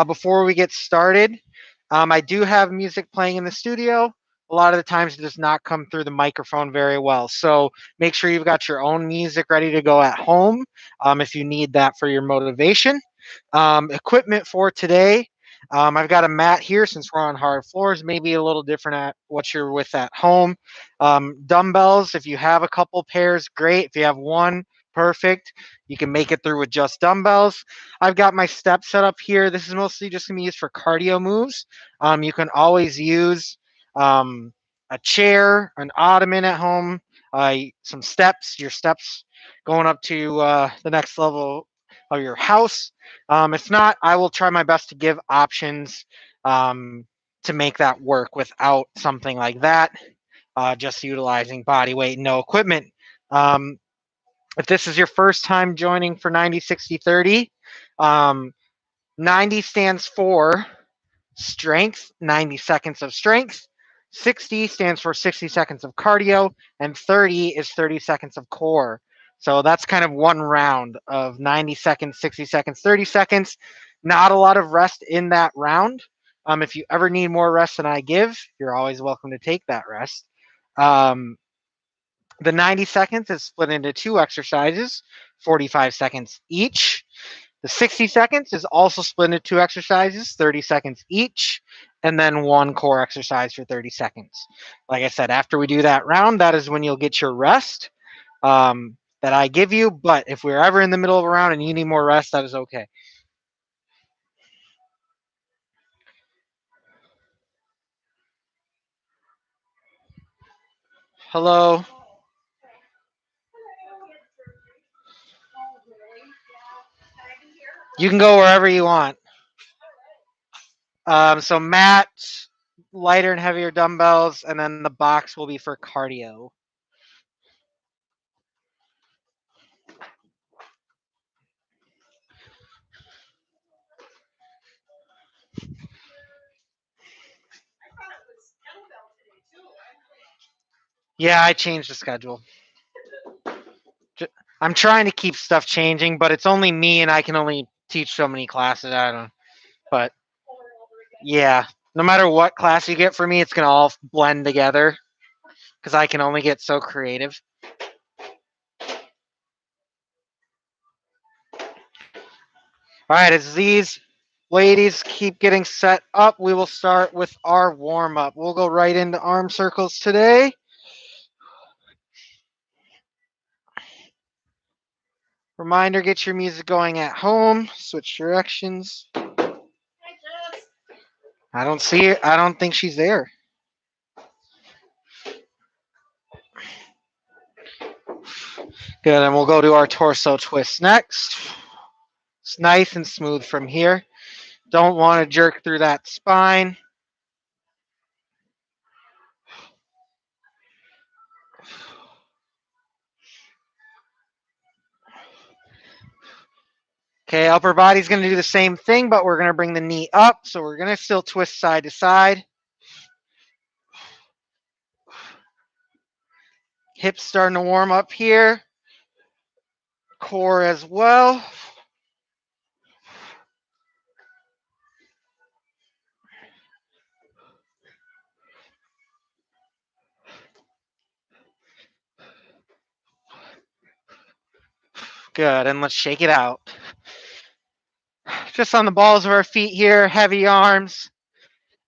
Before we get started, I do have music playing in the studio. A lot of the times it does not come through the microphone very well. So make sure you've got your own music ready to go at home if you need that for your motivation. Equipment for today. I've got a mat here since we're on hard floors, maybe a little different at what you're with at home. Dumbbells, if you have a couple pairs, great. If you have one, perfect. You can make it through with just dumbbells. I've got my step set up here. This is mostly just going to be used for cardio moves. You can always use a chair, an ottoman at home, some steps, your steps going up to the next level of your house. If not, I will try my best to give options to make that work without something like that, just utilizing body weight, no equipment. Um, if this is your first time joining for 90, 60, 30, 90 stands for strength, 90 seconds of strength. 60 stands for 60 seconds of cardio, and 30 is 30 seconds of core. So that's kind of one round of 90 seconds, 60 seconds, 30 seconds. Not a lot of rest in that round. If you ever need more rest than I give, you're always welcome to take that rest. Um, the 90 seconds is split into two exercises, 45 seconds each. The 60 seconds is also split into two exercises, 30 seconds each, and then one core exercise for 30 seconds. Like I said, after we do that round, that is when you'll get your rest that I give you. But if we're ever in the middle of a round and you need more rest, that is okay. Hello. You can go wherever you want. So mat, lighter and heavier dumbbells, and then the box will be for cardio. Yeah, I changed the schedule. I'm trying to keep stuff changing, but it's only me and I can only teach so many classes. I don't. But yeah, no matter what class you get for me, it's gonna all blend together because I can only get so creative. All right, as these ladies keep getting set up, we will start with our warm up. We'll go right into arm circles today. Reminder, get your music going at home. Switch directions. I don't see her. I don't think she's there. Good, and we'll go to our torso twist next. It's nice and smooth from here. Don't want to jerk through that spine. Okay, upper body's going to do the same thing, but we're going to bring the knee up. So we're going to still twist side to side. Hips starting to warm up here. Core as well. Good, and let's shake it out. Just on the balls of our feet here, heavy arms,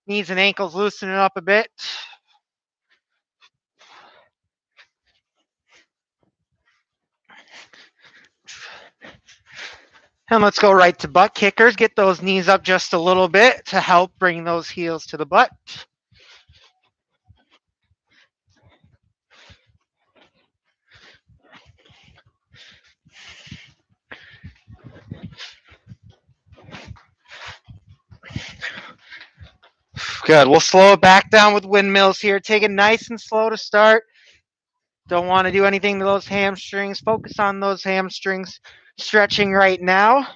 knees and ankles loosening up a bit. And let's go right to butt kickers. Get those knees up just a little bit to help bring those heels to the butt. Good. We'll slow it back down with windmills here. Take it nice and slow to start. Don't want to do anything to those hamstrings. Focus on those hamstrings stretching right now.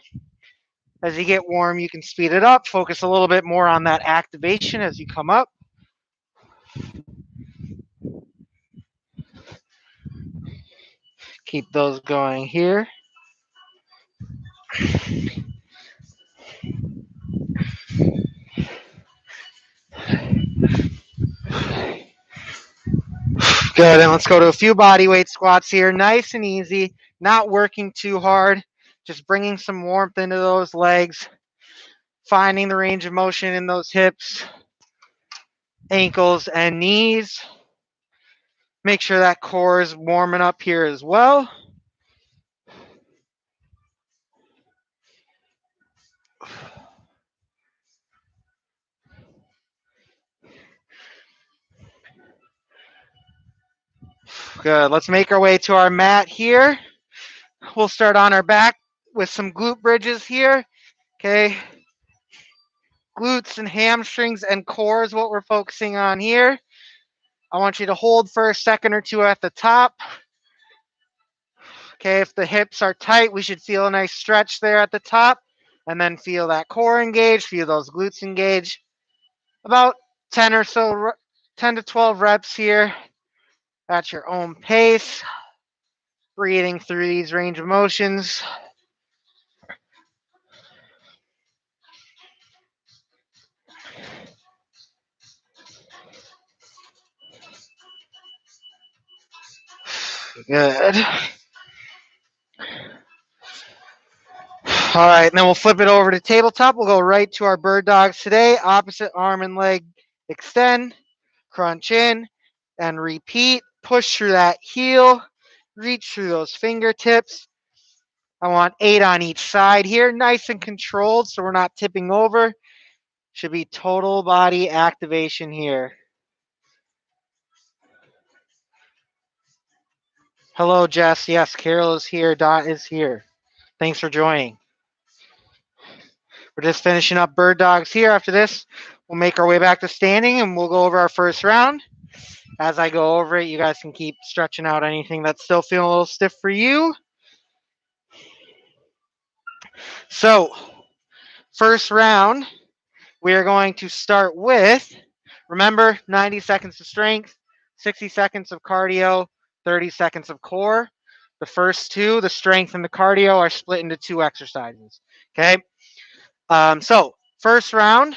As you get warm, you can speed it up. Focus a little bit more on that activation as you come up. Keep those going here. Good, and let's go to a few body weight squats here. Nice and easy, not working too hard, just bringing some warmth into those legs, finding the range of motion in those hips, ankles, and knees. Make sure that core is warming up here as well. Good, let's make our way to our mat here. We'll start on our back with some glute bridges here. Okay, glutes and hamstrings and core is what we're focusing on here. I want you to hold for a second or two at the top. Okay, if the hips are tight, we should feel a nice stretch there at the top, and then feel that core engage, feel those glutes engage. About 10 or so, 10 to 12 reps here at your own pace, breathing through these range of motions. Good. All right, and then we'll flip it over to tabletop. We'll go right to our bird dogs today. Opposite arm and leg extend, crunch in, and repeat. Push through that heel, reach through those fingertips. I want 8 on each side here, nice and controlled so we're not tipping over. Should be total body activation here. Hello, Jess. Yes, Carol is here. Dot is here. Thanks for joining. We're just finishing up bird dogs here. After this, we'll make our way back to standing and we'll go over our first round. As I go over it, you guys can keep stretching out anything that's still feeling a little stiff for you. So, first round, we are going to start with, remember, 90 seconds of strength, 60 seconds of cardio, 30 seconds of core. The first two, the strength and the cardio, are split into 2 exercises. Okay. So first round,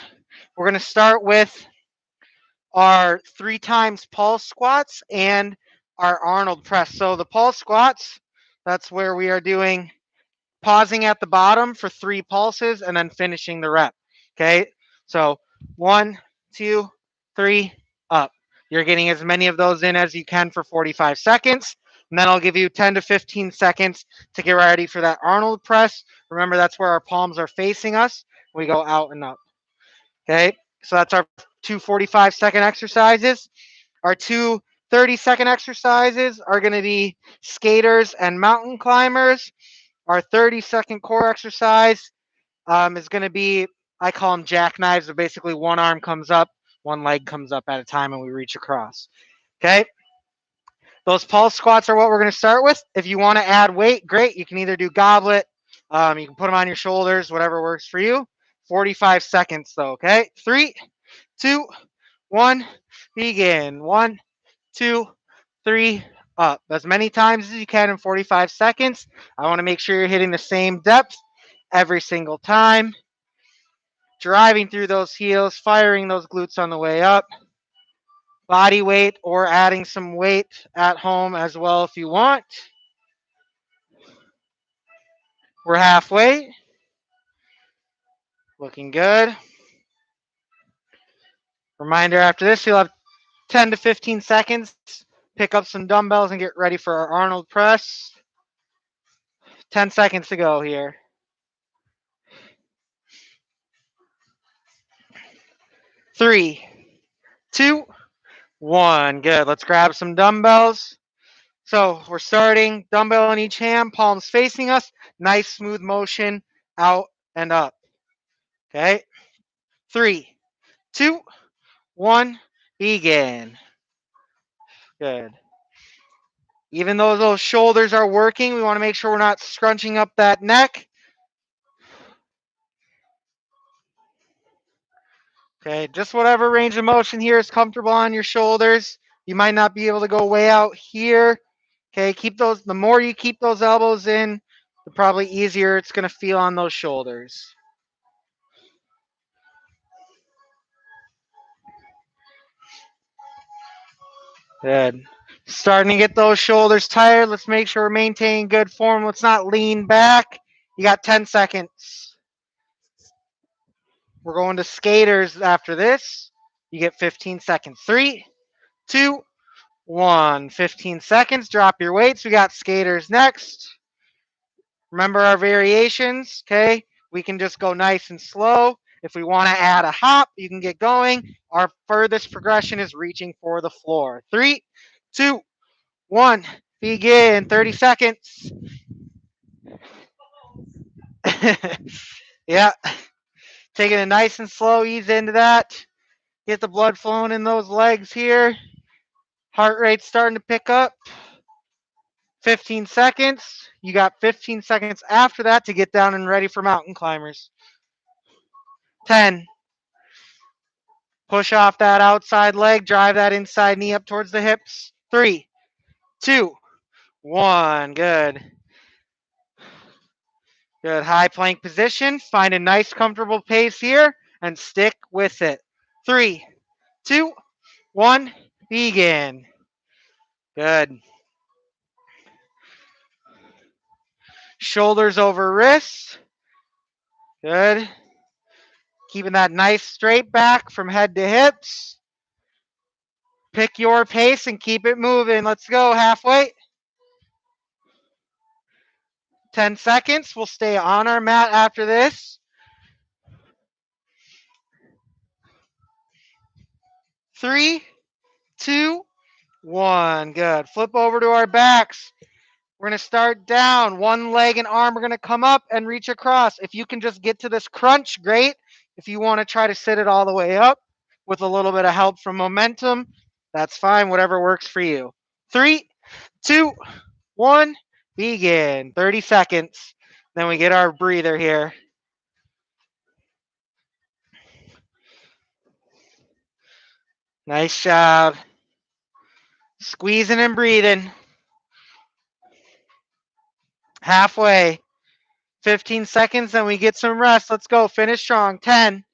we're going to start with our 3 times pulse squats and our Arnold press. So the pulse squats, that's where we are doing pausing at the bottom for 3 pulses and then finishing the rep. Okay. So 1, 2, 3, up. You're getting as many of those in as you can for 45 seconds. And then I'll give you 10 to 15 seconds to get ready for that Arnold press. Remember, that's where our palms are facing us. We go out and up. Okay, so that's our 2 45-second exercises. Our 2 30-second exercises are going to be skaters and mountain climbers. Our 30-second core exercise is going to be, I call them jackknives, but basically one arm comes up, one leg comes up at a time, and we reach across. Okay, those pulse squats are what we're going to start with. If you want to add weight, great. You can either do goblet, you can put them on your shoulders, whatever works for you. 45 seconds though, okay? 3, 2, 1, begin. 1, 2, 3, up. As many times as you can in 45 seconds. I want to make sure you're hitting the same depth every single time. Driving through those heels, firing those glutes on the way up. Body weight or adding some weight at home as well if you want. We're halfway. Looking good. Reminder after this, you'll have 10 to 15 seconds. Pick up some dumbbells and get ready for our Arnold press. 10 seconds to go here. 3, 2, 1. Good. Let's grab some dumbbells. So we're starting, dumbbell in each hand, palms facing us. Nice smooth motion out and up. Okay. 3, 2, 1. Begin. Good. Even though those shoulders are working, we want to make sure we're not scrunching up that neck. Okay, just whatever range of motion here is comfortable on your shoulders. You might not be able to go way out here. Okay, keep those, the more you keep those elbows in, the probably easier it's going to feel on those shoulders. Good. Starting to get those shoulders tired. Let's make sure we're maintaining good form. Let's not lean back. You got 10 seconds. We're going to skaters after this. You get 15 seconds. 3, 2, 1. 15 seconds. Drop your weights. We got skaters next. Remember our variations, okay? We can just go nice and slow. If we want to add a hop, you can get going. Our furthest progression is reaching for the floor. 3, 2, 1. Begin. 30 seconds. Yeah. Taking it nice and slow. Ease into that. Get the blood flowing in those legs here. Heart rate starting to pick up. 15 seconds. You got 15 seconds after that to get down and ready for mountain climbers. 10. Push off that outside leg. Drive that inside knee up towards the hips. 3, 2, 1. Good. Good. High plank position. Find a nice, comfortable pace here and stick with it. 3, 2, 1. Begin. Good. Shoulders over wrists. Good. Keeping that nice straight back from head to hips. Pick your pace and keep it moving. Let's go. Halfway. 10 seconds. We'll stay on our mat after this. 3, 2, 1. Good. Flip over to our backs. We're going to start down. One leg and arm are going to come up and reach across. If you can just get to this crunch, great. If you want to try to sit it all the way up with a little bit of help from momentum, that's fine. Whatever works for you. 3, 2, 1. Begin. 30 seconds. Then we get our breather here. Nice job. Squeezing and breathing. Halfway. 15 seconds, then we get some rest. Let's go. Finish strong. 10.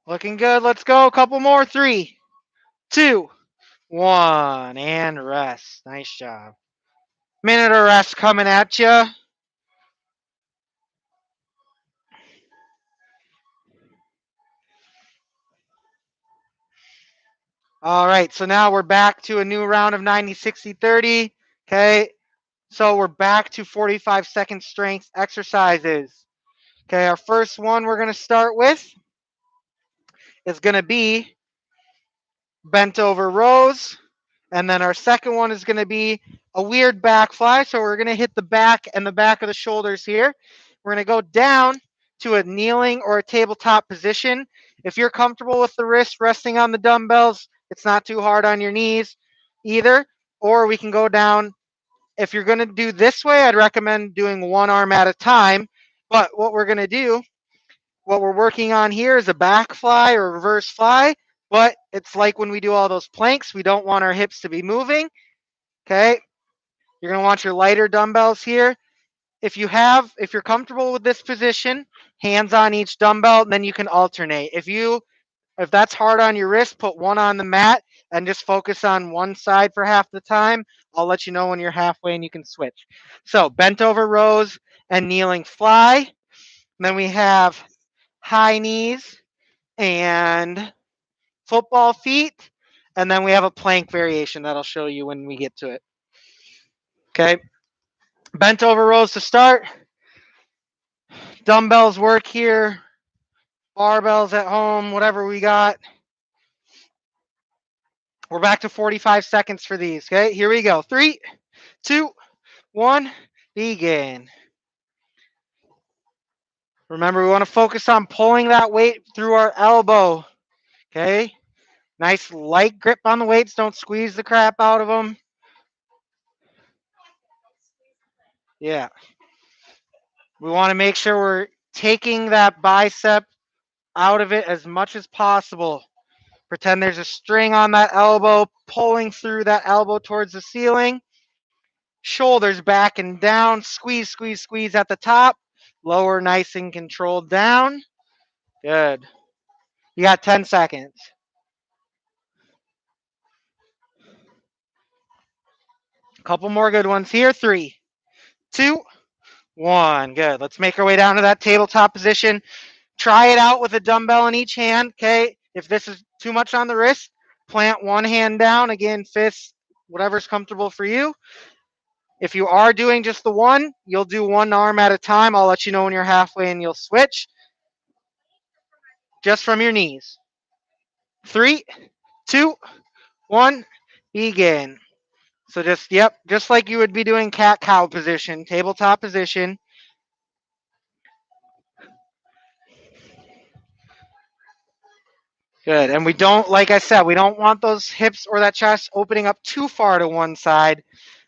Looking good. Let's go. A couple more. 3, 2, 1. And rest. Nice job. Minute of rest coming at you. All right. So now we're back to a new round of 90, 60, 30. Okay. So we're back to 45-second strength exercises. Okay. Our first one we're going to start with is going to be bent over rows. And then our second one is going to be a weird back fly. So we're going to hit the back and the back of the shoulders here. We're going to go down to a kneeling or a tabletop position. If you're comfortable with the wrist resting on the dumbbells, it's not too hard on your knees either. Or we can go down. If you're going to do this way, I'd recommend doing one arm at a time. But what we're going to do, what we're working on here is a back fly or reverse fly. But it's like when we do all those planks, we don't want our hips to be moving. Okay. You're going to want your lighter dumbbells here. If you're comfortable with this position, hands on each dumbbell, then you can alternate. If that's hard on your wrist, put one on the mat and just focus on one side for half the time. I'll let you know when you're halfway and you can switch. So bent over rows and kneeling fly. And then we have high knees and football feet. And then we have a plank variation that I'll show you when we get to it. Okay. Bent over rows to start. Dumbbells work here. Barbells at home, whatever we got. We're back to 45 seconds for these. Okay, here we go. 3, 2, 1, begin. Remember, we want to focus on pulling that weight through our elbow. Okay, nice light grip on the weights. Don't squeeze the crap out of them. Yeah. We want to make sure we're taking that bicep out of it as much as possible. Pretend there's a string on that elbow, pulling through that elbow towards the ceiling. Shoulders back and down. Squeeze, squeeze, squeeze at the top. Lower nice and controlled down. Good. You got 10 seconds. Couple more good ones here. 3, 2, 1. Good. Let's make our way down to that tabletop position. Try it out with a dumbbell in each hand. Okay. If this is too much on the wrist, plant one hand down. Again, fist, whatever's comfortable for you. If you are doing just the one, you'll do one arm at a time. I'll let you know when you're halfway and you'll switch. Just from your knees. 3, 2, 1. Begin. So just like you would be doing cat cow position, tabletop position. Good. And we don't, like I said, we don't want those hips or that chest opening up too far to one side.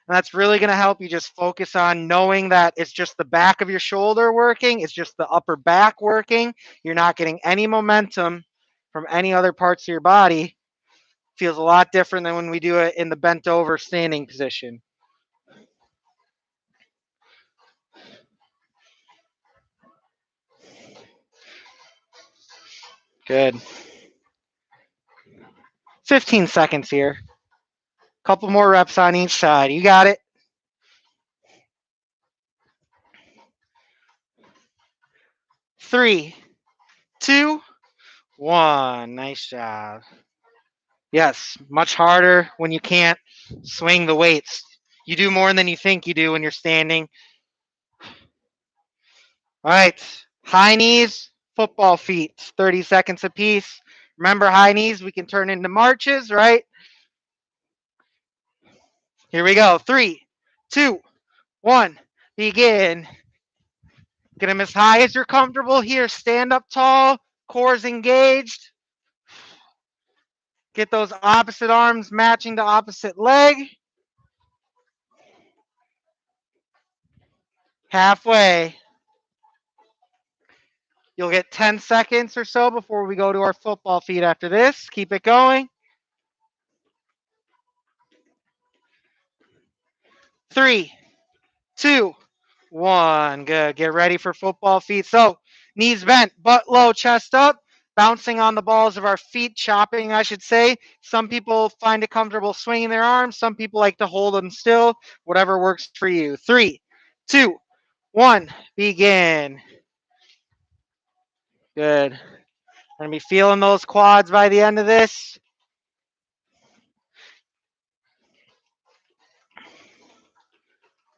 And that's really going to help you just focus on knowing that it's just the back of your shoulder working. It's just the upper back working. You're not getting any momentum from any other parts of your body. Feels a lot different than when we do it in the bent over standing position. Good. 15 seconds here. Couple more reps on each side. You got it. 3, 2, 1. Nice job. Yes, much harder when you can't swing the weights. You do more than you think you do when you're standing. All right, high knees, football feet, 30 seconds apiece. Remember, high knees we can turn into marches, right? Here we go. 3, 2, 1. Begin. Get them as high as you're comfortable here. Stand up tall, core's engaged. Get those opposite arms matching the opposite leg. Halfway. You'll get 10 seconds or so before we go to our football feet after this. Keep it going. 3, 2, 1. Good. Get ready for football feet. So, knees bent, butt low, chest up, bouncing on the balls of our feet, chopping, I should say. Some people find it comfortable swinging their arms. Some people like to hold them still. Whatever works for you. 3, 2, 1. Begin. Good. Gonna be feeling those quads by the end of this.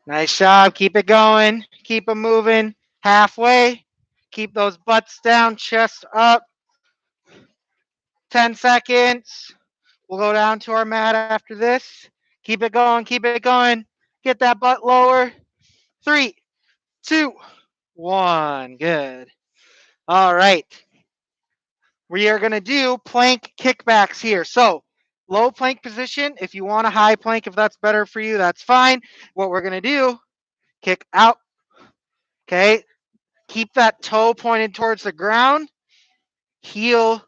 Nice job. Keep it going. Keep them moving. Halfway. Keep those butts down, chest up. 10 seconds. We'll go down to our mat after this. Keep it going. Keep it going. Get that butt lower. 3, 2, 1. Good. All right. We are going to do plank kickbacks here. So, low plank position. If you want a high plank, if that's better for you, that's fine. What we're going to do, kick out. Okay. Keep that toe pointed towards the ground. Heel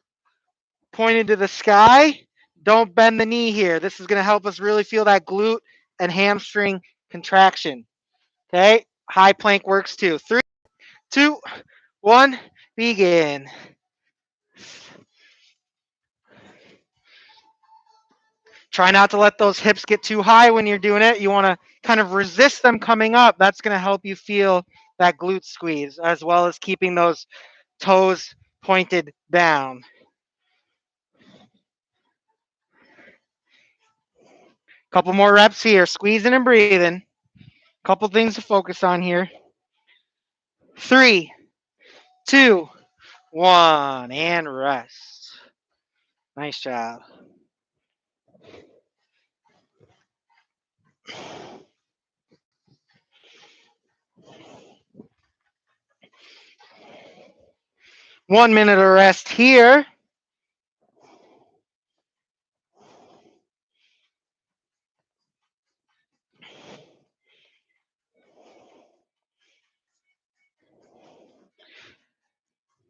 pointed to the sky. Don't bend the knee here. This is going to help us really feel that glute and hamstring contraction. Okay. High plank works too. 3, 2, 1. Begin. Try not to let those hips get too high when you're doing it. You want to kind of resist them coming up. That's going to help you feel that glute squeeze, as well as keeping those toes pointed down. Couple more reps here. Squeezing and breathing. Couple things to focus on here. 3, 2, 1. And rest. Nice job. One minute of rest here.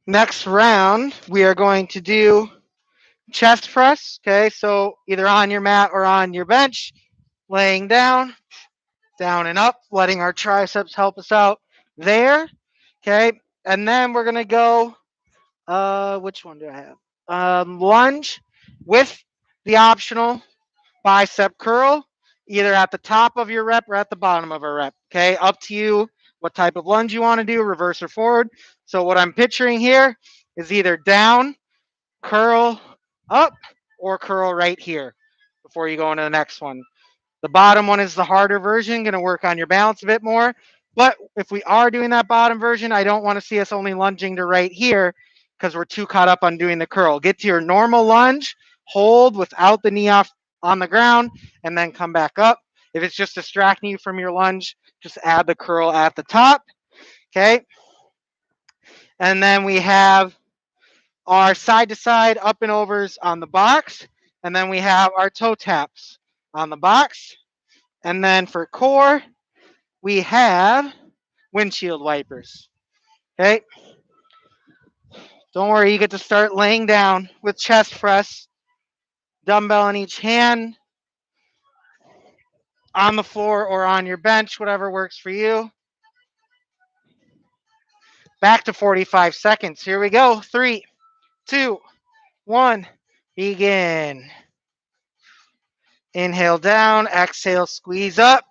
Next round, we are going to do chest press. Okay, so either on your mat or on your bench, laying down, down and up, letting our triceps help us out there. Okay, and then we're gonna go. Which one do I have? Lunge with the optional bicep curl. either at the top of your rep or at the bottom of a rep. Okay, up to you what type of lunge you want to do, reverse or forward. So what I'm picturing here is either down, curl, up, or curl right here before you go into the next one. The bottom one is the harder version, going to work on your balance a bit more. But if we are doing that bottom version, I don't want to see us only lunging to right here because we're too caught up on doing the curl. Get to your normal lunge, hold without the knee off on the ground, and then come back up. If it's just distracting you from your lunge, just add the curl at the top. Okay. And then we have our side to side up and overs on the box. And then we have our toe taps on the box. And then for core, we have windshield wipers. Okay. Don't worry, you get to start laying down with chest press, dumbbell in each hand, on the floor or on your bench, whatever works for you. Back to 45 seconds. Here we go. 3, 2, 1. Begin. Inhale down, exhale, squeeze up.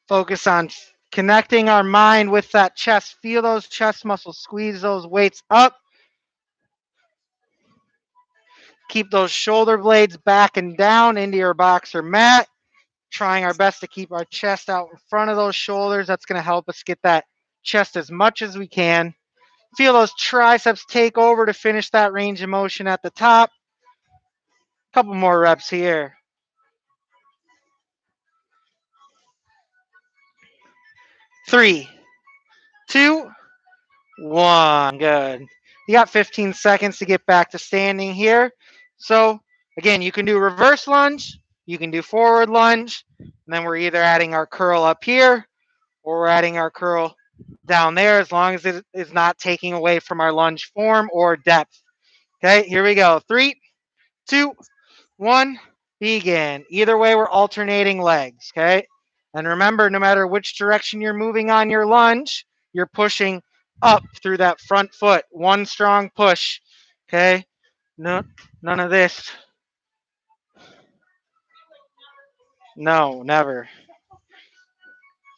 Focus on connecting our mind with that chest. Feel those chest muscles, squeeze those weights up. Keep those shoulder blades back and down into your box or mat. Trying our best to keep our chest out in front of those shoulders. That's going to help us get that chest as much as we can. Feel those triceps take over to finish that range of motion at the top. Couple more reps here. 3, 2, 1. Good. You got 15 seconds to get back to standing here. So again, you can do reverse lunge, you can do forward lunge, and then we're either adding our curl up here or we're adding our curl down there, as long as it is not taking away from our lunge form or depth. Okay, here we go. 3, 2, 1, begin. Either way, we're alternating legs. Okay, and remember, no matter which direction you're moving on your lunge, you're pushing up through that front foot. One strong push. Okay, no, none of this. No, never.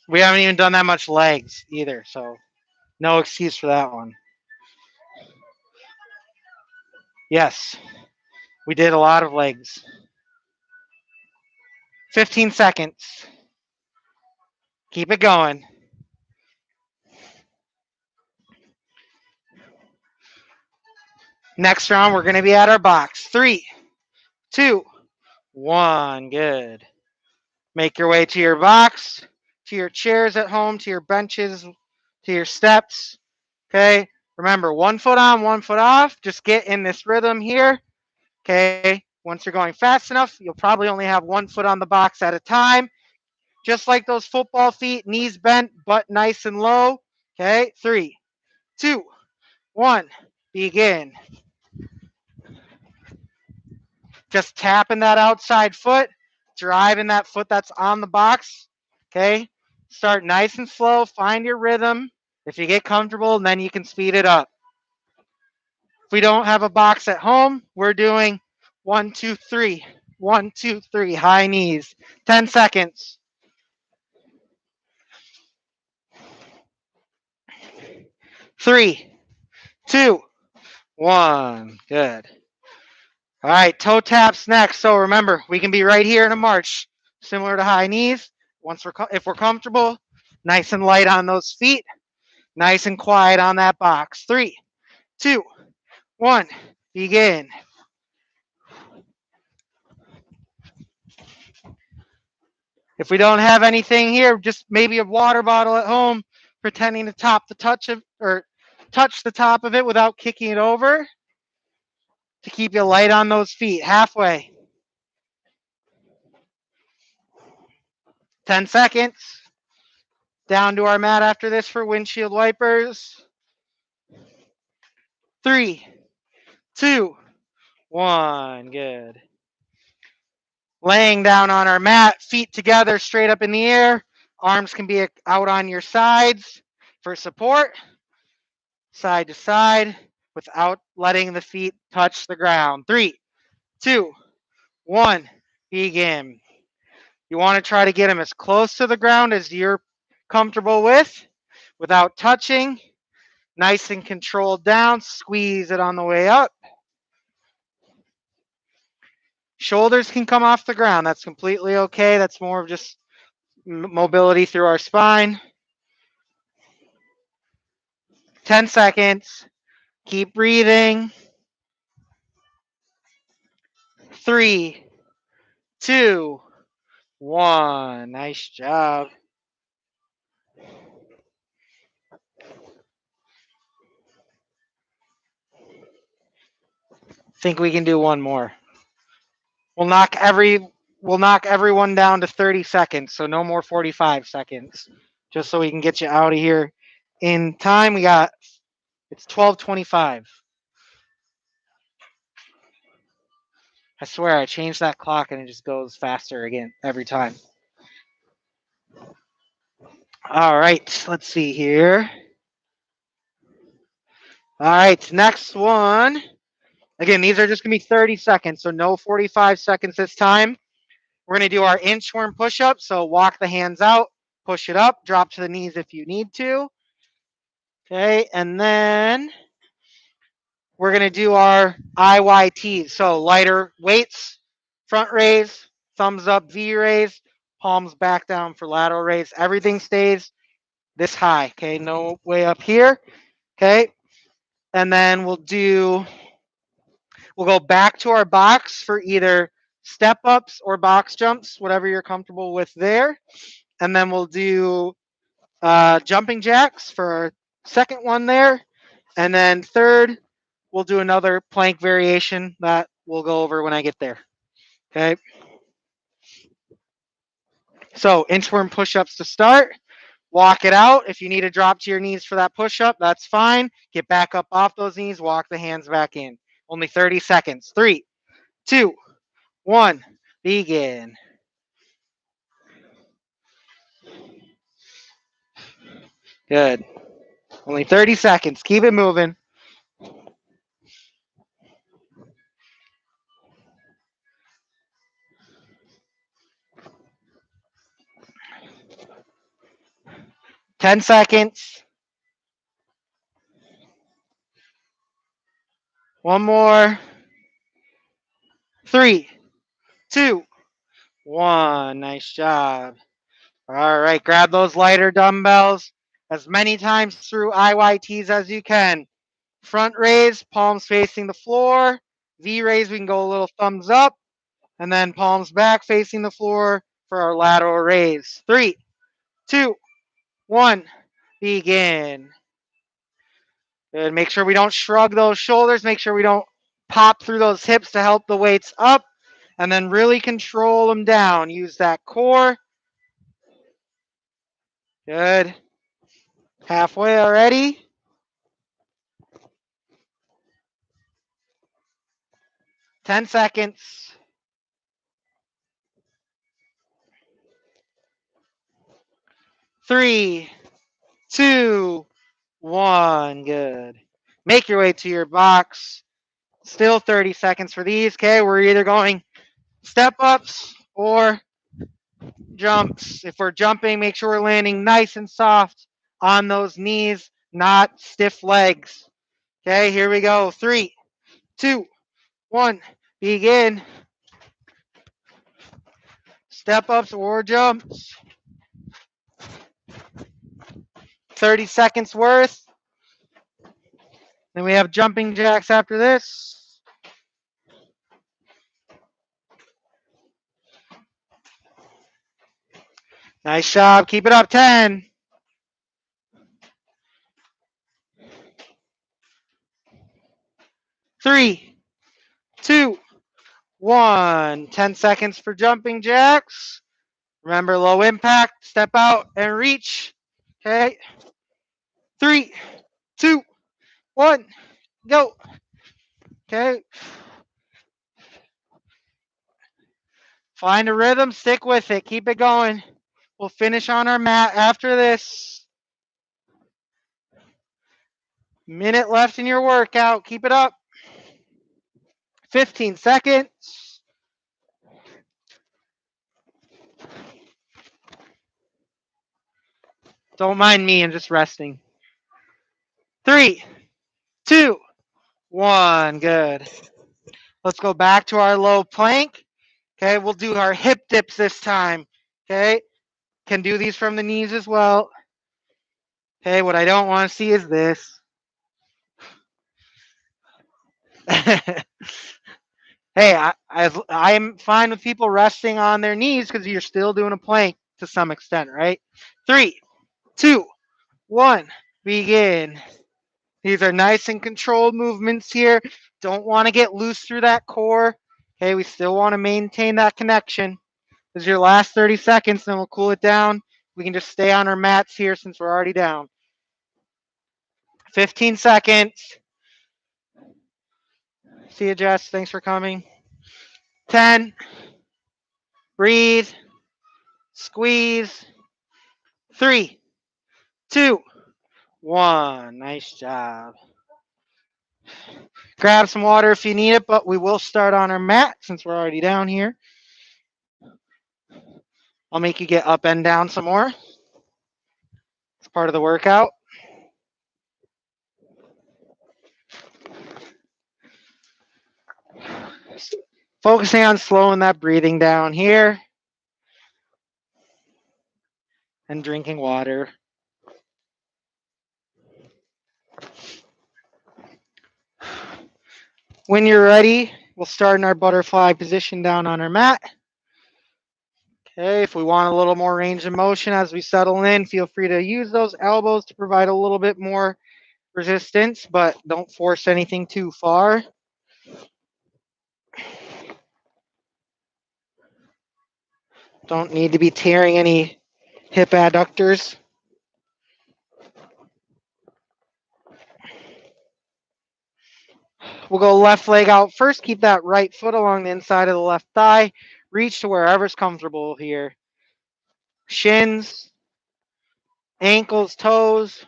We haven't even done that much legs either, so no excuse for that one. Yes, we did a lot of legs. 15 seconds. Keep it going. Next round, we're going to be at our box. 3, 2, 1. Good. Make your way to your box, to your chairs at home, to your benches, to your steps. Okay. Remember, 1 foot on, 1 foot off. Just get in this rhythm here. Okay. Once you're going fast enough, you'll probably only have 1 foot on the box at a time. Just like those football feet, knees bent, butt nice and low. Okay. 3, 2, 1. Begin. Just tapping that outside foot, driving that foot that's on the box. Okay. Start nice and slow. Find your rhythm. If you get comfortable, then you can speed it up. If we don't have a box at home, we're doing 1, 2, 3. 1, 2, 3. High knees. 10 seconds. 3, 2, 1. Good. All right, toe taps next. So remember, we can be right here in a march, similar to high knees. If we're comfortable, nice and light on those feet, nice and quiet on that box. 3, 2, 1. Begin. If we don't have anything here, just maybe a water bottle at home, pretending to touch the top of it without kicking it over to keep you light on those feet. Halfway. 10 seconds. Down to our mat after this for windshield wipers. 3, 2, 1. Good. Laying down on our mat, feet together, straight up in the air. Arms can be out on your sides for support. side to side without letting the feet touch the ground. 3, 2, 1, begin. You want to try to get them as close to the ground as you're comfortable with without touching. Nice and controlled down. Squeeze it on the way up. Shoulders can come off the ground. That's completely okay. That's more of just mobility through our spine. 10 seconds. Keep breathing. 3, 2, 1. Nice job. Think we can do one more. We'll knock everyone down to 30 seconds, so no more 45 seconds. Just so we can get you out of here in time. It's 12:25. I swear I changed that clock and it just goes faster again every time. All right, let's see here. All right, next one. Again, these are just going to be 30 seconds, so no 45 seconds this time. We're going to do our inchworm push-up. So walk the hands out, push it up, drop to the knees if you need to. Okay, and then we're going to do our IYTs. So lighter weights, front raise, thumbs up, V raise, palms back down for lateral raise. Everything stays this high, okay? No way up here, okay? And then we'll go back to our box for either step ups or box jumps, whatever you're comfortable with there. And then we'll do jumping jacks for our second one there. And then third, we'll do another plank variation that we'll go over when I get there. Okay. So inchworm push-ups to start. Walk it out. If you need to drop to your knees for that push-up, that's fine. Get back up off those knees. Walk the hands back in. Only 30 seconds. 3, 2, 1. Begin. Good. Only 30 seconds. Keep it moving. Ten seconds. One more. 3, 2, 1. Nice job. All right. Grab those lighter dumbbells as many times through IYTs as you can. Front raise, palms facing the floor. V raise, we can go a little thumbs up. And then palms back facing the floor for our lateral raise. 3, 2, 1. Begin. Good. Make sure we don't shrug those shoulders. Make sure we don't pop through those hips to help the weights up. And then really control them down. Use that core. Good. Halfway already. 10 seconds. 3, 2, 1. Good. Make your way to your box. Still 30 seconds for these. Okay, we're either going step ups or jumps. If we're jumping, make sure we're landing nice and soft on those knees, not stiff legs. Okay, here we go. 3, 2, 1. Begin. Step ups or jumps. 30 seconds worth. Then we have jumping jacks after this. Nice job. Keep it up. 10. 3, 2, 1. 10 seconds for jumping jacks. Remember, low impact. Step out and reach. Okay. 3, 2, 1. Go. Okay. Find a rhythm. Stick with it. Keep it going. We'll finish on our mat after this. Minute left in your workout. Keep it up. 15 seconds. Don't mind me, I'm just resting. 3, 2, 1. Good. Let's go back to our low plank. Okay, we'll do our hip dips this time. Okay, can do these from the knees as well. Okay, what I don't want to see is this. Hey, I'm fine with people resting on their knees because you're still doing a plank to some extent, right? 3, 2, 1. Begin. These are nice and controlled movements here. Don't want to get loose through that core. Okay, we still want to maintain that connection. This is your last 30 seconds, then we'll cool it down. We can just stay on our mats here since we're already down. 15 seconds. See you, Jess. Thanks for coming. 10. Breathe. Squeeze. 3, 2, 1. Nice job. Grab some water if you need it, but we will start on our mat since we're already down here. I'll make you get up and down some more. It's part of the workout. Focusing on slowing that breathing down here and drinking water. When you're ready, we'll start in our butterfly position down on our mat. Okay, if we want a little more range of motion as we settle in, feel free to use those elbows to provide a little bit more resistance, but don't force anything too far. Don't need to be tearing any hip adductors. We'll go left leg out first. Keep that right foot along the inside of the left thigh. Reach to wherever's comfortable here. Shins, ankles, toes,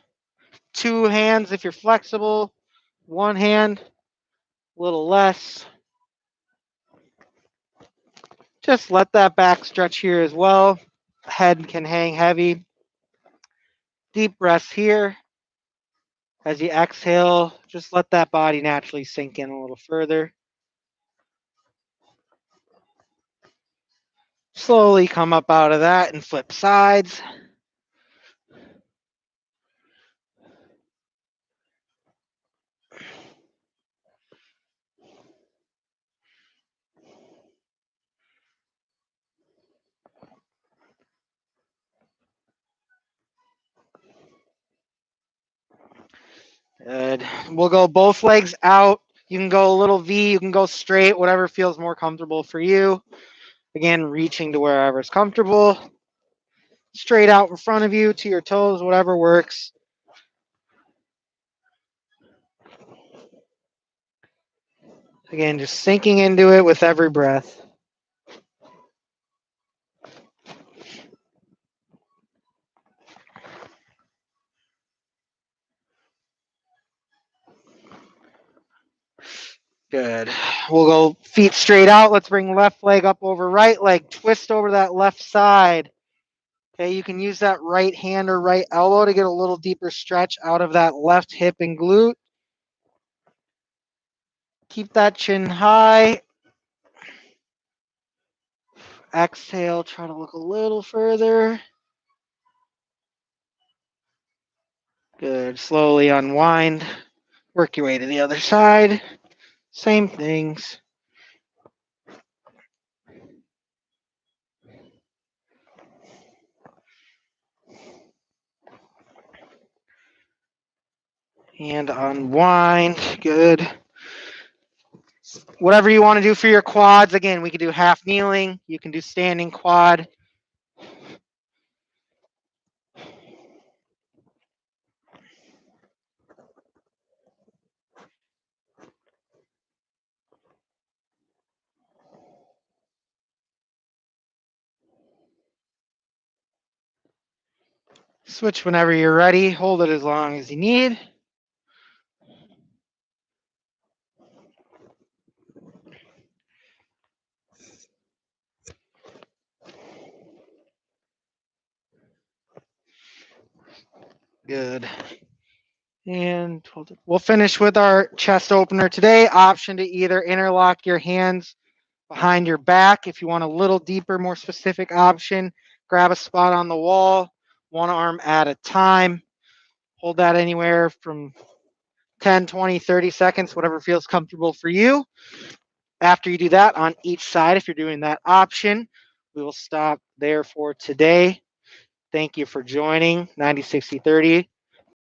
2 hands if you're flexible, 1 hand, a little less. Just let that back stretch here as well. Head can hang heavy. Deep breaths here. As you exhale, just let that body naturally sink in a little further. Slowly come up out of that and flip sides. Good. We'll go both legs out. You can go a little V, you can go straight, whatever feels more comfortable for you. Again, reaching to wherever is comfortable. Straight out in front of you to your toes, whatever works. Again, just sinking into it with every breath. Good. We'll go feet straight out. Let's bring left leg up over right leg. Twist over that left side. Okay, you can use that right hand or right elbow to get a little deeper stretch out of that left hip and glute. Keep that chin high. Exhale, try to look a little further. Good. Slowly unwind. Work your way to the other side. Same things. And unwind. Good. Whatever you want to do for your quads. Again, we can do half kneeling. You can do standing quad. Switch whenever you're ready. Hold it as long as you need. Good. And we'll finish with our chest opener today. Option to either interlock your hands behind your back. If you want a little deeper, more specific option, grab a spot on the wall, one arm at a time. Hold that anywhere from 10, 20, 30 seconds, whatever feels comfortable for you. After you do that on each side, if you're doing that option, we will stop there for today. Thank you for joining 90 60 30.